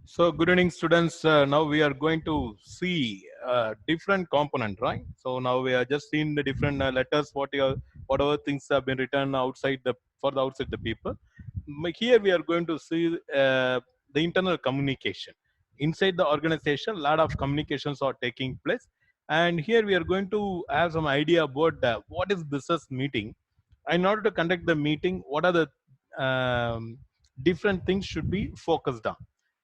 So good evening, students. Now we are going to see different component, right? So now we are just seeing the different letters, whatever things have been written outside the for the outside the people. Here we are going to see the internal communication inside the organization. A lot of communications are taking place, and here we are going to have some idea about what is business meeting. In order to conduct the meeting, what are the different things should be focused on,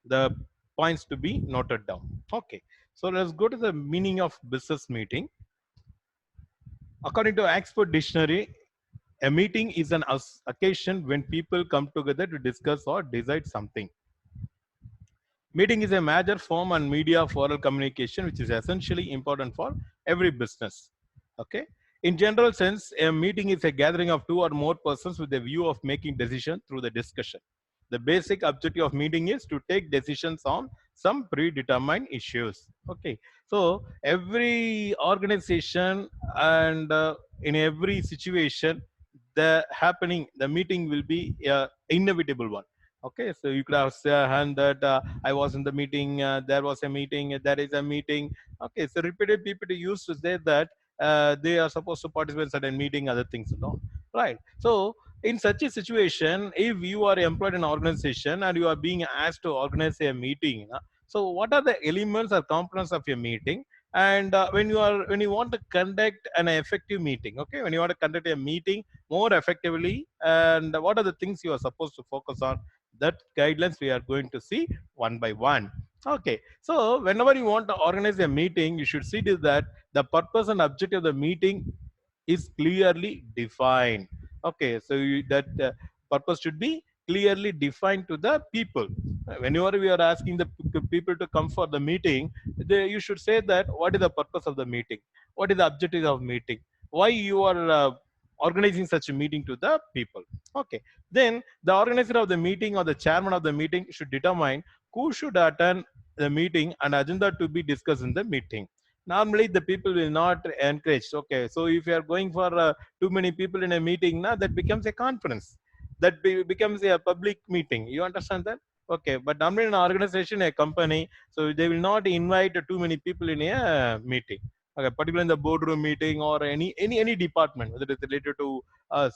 the points to be noted down. Okay, so let's go to the meaning of business meeting. According to Oxford Dictionary, a meeting is an occasion when people come together to discuss or decide something. Meeting is a major form and media of oral communication which is essentially important for every business. Okay. In general sense, a meeting is a gathering of two or more persons with a view of making decision through the discussion. The basic objective of meeting is to take decisions on some predetermined issues. Okay. So every organization and in every situation, the meeting will be inevitable one. Okay, so you could have said that I was in the meeting, there was a meeting, there is a meeting. Okay, so repeated people used to say that they are supposed to participate in certain meeting, other things and all. Right. So in such a situation, if you are employed in an organization and you are being asked to organize a meeting, so what are the elements or components of your meeting? And when you want to conduct an effective meeting, okay, when you want to conduct a meeting more effectively, and what are the things you are supposed to focus on, that guidelines we are going to see one by one. Okay, so whenever you want to organize a meeting, you should see to that the purpose and objective of the meeting is clearly defined. Okay, so that purpose should be clearly defined to the people. Whenever we are asking the people to come for the meeting, you should say that what is the purpose of the meeting, what is the objective of meeting, why you are organizing such a meeting to the people. Okay, then the organizer of the meeting or the chairman of the meeting should determine who should attend the meeting and agenda to be discussed in the meeting. Normally the people will not encourage. Okay, so if you are going for too many people in a meeting, now that becomes a conference, becomes a public meeting, you understand that? Okay, but normally in an organization, a company, so they will not invite too many people in a meeting. Okay, particularly in the boardroom meeting or any department, whether it's related to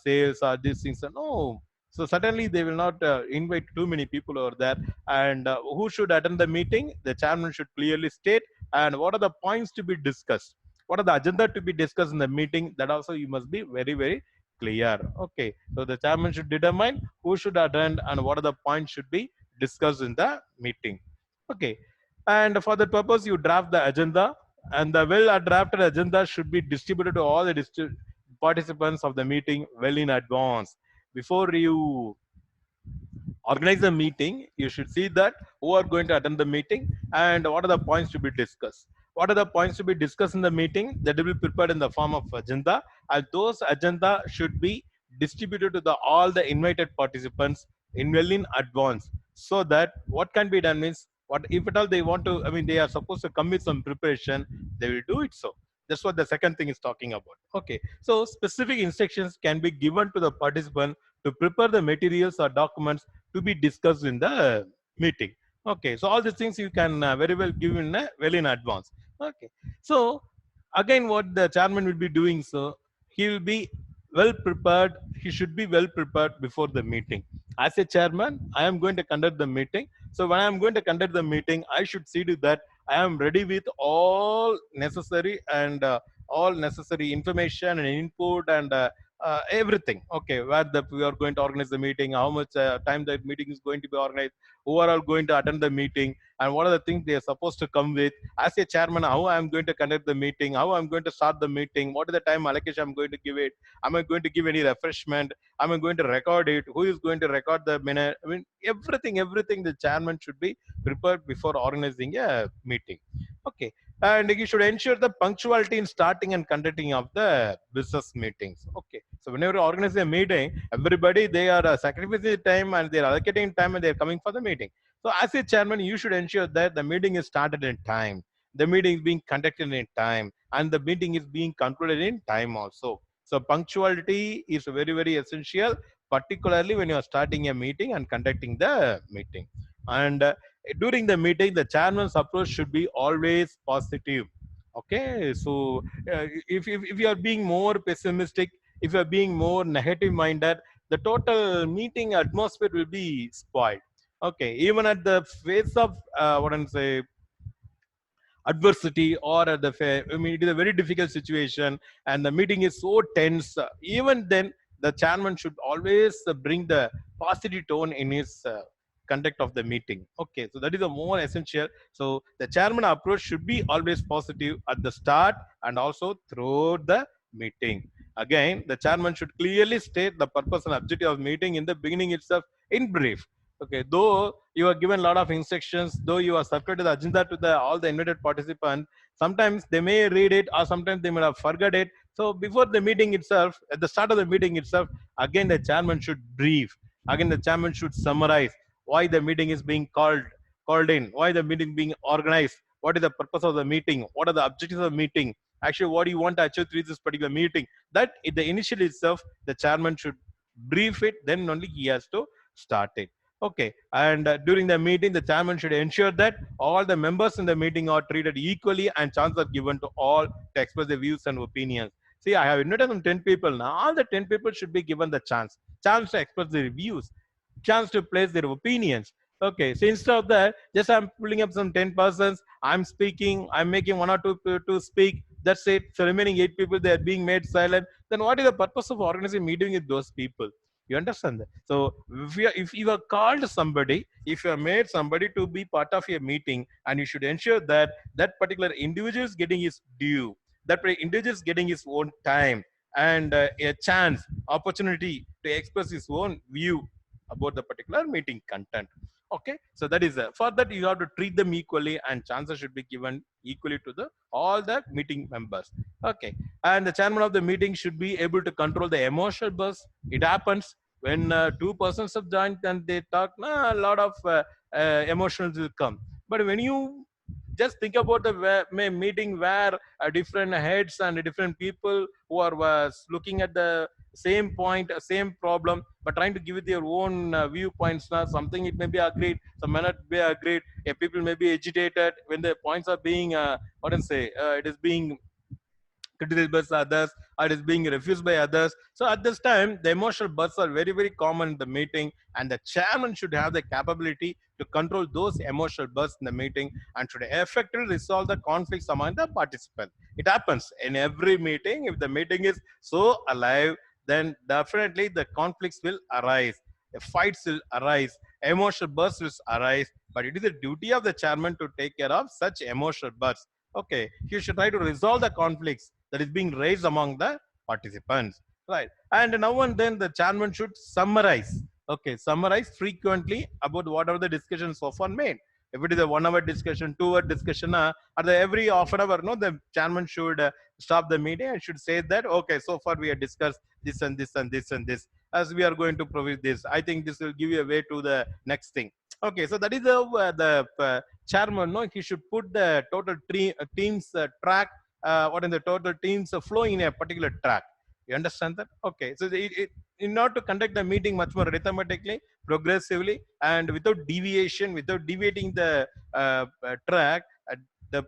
sales or these things. No, so certainly they will not invite too many people over there. And who should attend the meeting? The chairman should clearly state, and what are the points to be discussed, what are the agenda to be discussed in the meeting, that also you must be very very clear. Okay, so the chairman should determine who should attend and what are the points should be discussed in the meeting. Okay, and for that purpose you draft the agenda, and the well drafted agenda should be distributed to all the participants of the meeting well in advance. Before you organize a meeting, you should see that who are going to attend the meeting and what are the points to be discussed. What are the points to be discussed in the meeting, that will be prepared in the form of agenda, and those agenda should be distributed to all the invited participants in well in advance, so that what can be done means, what if at all they want to, I mean they are supposed to come with some preparation, they will do it. So that's what the second thing is talking about. Okay, so specific instructions can be given to the participant to prepare the materials or documents to be discussed in the meeting. Okay, so all these things you can very well give in well in advance. Okay, so again, what the chairman will be doing, so he will be well prepared. He should be well prepared before the meeting. As a chairman, I am going to conduct the meeting. So when I am going to conduct the meeting, I should see to that I am ready with all necessary information and input and everything. Okay, where we are going to organize the meeting, how much time the meeting is going to be organized, who are all going to attend the meeting, and what are the things they are supposed to come with. As a chairman, how I am going to conduct the meeting, how I am going to start the meeting, what is the time allocation I am going to give it, am I going to give any refreshment, am I going to record it, who is going to record the minute. I mean everything the chairman should be prepared before organizing a meeting. Okay, and you should ensure the punctuality in starting and conducting of the business meetings. Okay, so whenever you organize a meeting, everybody they are sacrificing time and they are allocating time and they are coming for the meeting. So as a chairman, you should ensure that the meeting is started in time, the meeting is being conducted in time, and the meeting is being concluded in time also. So punctuality is very very essential, particularly when you are starting a meeting and conducting the meeting. And during the meeting, the chairman's approach should be always positive. Okay, so if you are being more pessimistic, if you are being more negative minded, the total meeting atmosphere will be spoiled. Okay, even at the face of what I'm say adversity or at the fair, I mean, it is a very difficult situation and the meeting is so tense. Even then, the chairman should always bring the positive tone in his conduct of the meeting. Okay, so that is a more essential. So the chairman approach should be always positive at the start and also throughout the meeting. Again, the chairman should clearly state the purpose and objective of meeting in the beginning itself in brief. Okay, though you are given a lot of instructions, though you are circulated the agenda to the all the invited participants, sometimes they may read it or sometimes they may have forgot it. So before the meeting itself, at the start of the meeting itself, again the chairman should brief. Again the chairman should summarize why the meeting is being called in, why the meeting being organized, what is the purpose of the meeting, what are the objectives of the meeting, actually what do you want to achieve through this particular meeting. That in the initial itself, the chairman should brief it, then only he has to start it. Okay, and during the meeting, the chairman should ensure that all the members in the meeting are treated equally and chance are given to all to express their views and opinions. See, I have invited some 10 people. Now, all the 10 people should be given the chance to express their views, chance to place their opinions. Okay, so instead of that, just I'm pulling up some 10 persons, I'm speaking, I'm making one or two to speak. That's it. So remaining 8 people, they are being made silent. Then what is the purpose of organizing a meeting with those people? You understand that? So if you are called somebody, if you are made somebody to be part of your meeting, and you should ensure that that particular individual is getting his due, that individual is getting his own time and a chance, opportunity to express his own view about the particular meeting content. Okay, so that is for that you have to treat them equally, and chances should be given equally to the all the meeting members. Okay, and the chairman of the meeting should be able to control the emotional buzz. It happens when two persons have joined and they talk, a lot of emotions will come. But when you just think about the meeting where different heads and different people who are looking at the same point, same problem, but trying to give it their own viewpoints. Now, something it may be agreed, some may not be agreed. People may be agitated when the points are being, what do you say, it is being criticized by others or is being refused by others. So at this time, the emotional bursts are very, very common in the meeting, and the chairman should have the capability to control those emotional bursts in the meeting and should effectively resolve the conflicts among the participants. It happens in every meeting. If the meeting is so alive, then definitely the conflicts will arise. The fights will arise, emotional bursts will arise, but it is the duty of the chairman to take care of such emotional bursts. Okay, he should try to resolve the conflicts that is being raised among the participants, right? And now and then the chairman should summarize. Okay, summarize frequently about whatever the discussion so far made. If it is a 1 hour discussion, 2 hour discussion, at the every half an hour, no, the chairman should stop the meeting and should say that, okay, so far we have discussed this and this and this and this. As we are going to provide this, I think this will give you a way to the next thing. Okay, so that is the chairman. No, he should put the total team's track, what in the total teams flowing in a particular track. You understand that? Okay. So in order to conduct the meeting much more rhythmically, progressively, and without deviation, without deviating the track, the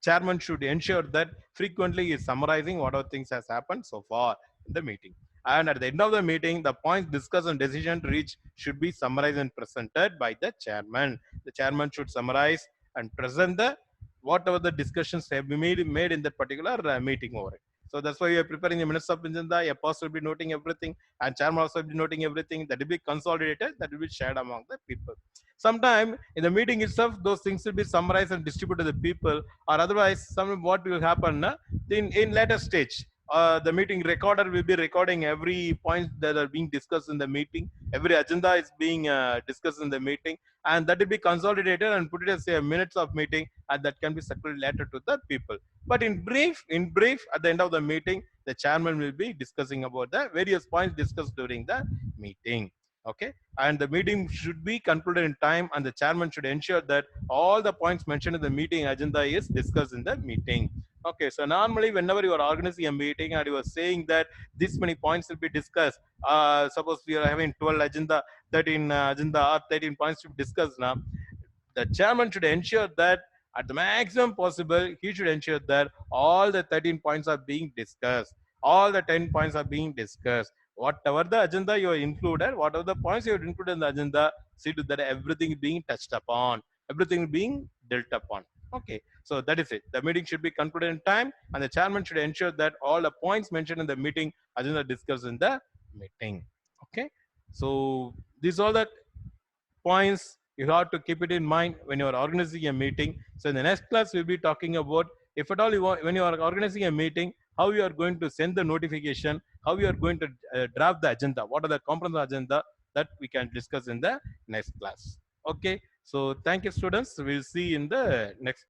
chairman should ensure that frequently he is summarizing what are things has happened so far in the meeting. And at the end of the meeting, the points discussed and decision reached should be summarized and presented by the chairman. The chairman should summarize and present the whatever the discussions have been made in that particular meeting over it. So that's why we are preparing the minutes of agenda. A person will be noting everything, and chairman also will be noting everything. That will be consolidated. That will be shared among the people. Sometime in the meeting itself, those things will be summarized and distributed to the people, or otherwise, some what will happen in later stage. The meeting recorder will be recording every point that are being discussed in the meeting. Every agenda is being discussed in the meeting, and that will be consolidated and put it as a minutes of meeting, and that can be circulated later to the people. But in brief, at the end of the meeting, the chairman will be discussing about the various points discussed during the meeting. Okay, and the meeting should be concluded in time, and the chairman should ensure that all the points mentioned in the meeting agenda is discussed in the meeting. Okay, so normally whenever you are organizing a meeting and you are saying that this many points will be discussed, suppose we are having 12 agenda, 13 agenda or 13 points to be discussed now. the chairman should ensure that at the maximum possible, he should ensure that all the 13 points are being discussed. All the 10 points are being discussed. Whatever the agenda you have included, whatever the points you have included in the agenda, see to that everything is being touched upon, everything is being dealt upon. Okay, so that is it. The meeting should be concluded in time, and the chairman should ensure that all the points mentioned in the meeting agenda discussed in the meeting. Okay, so these are the points you have to keep it in mind when you are organizing a meeting. So in the next class, we'll be talking about if at all you want, when you are organizing a meeting, how you are going to send the notification, how you are going to draft the agenda, what are the components of the agenda that we can discuss in the next class. Okay, so thank you, students. We'll see in the next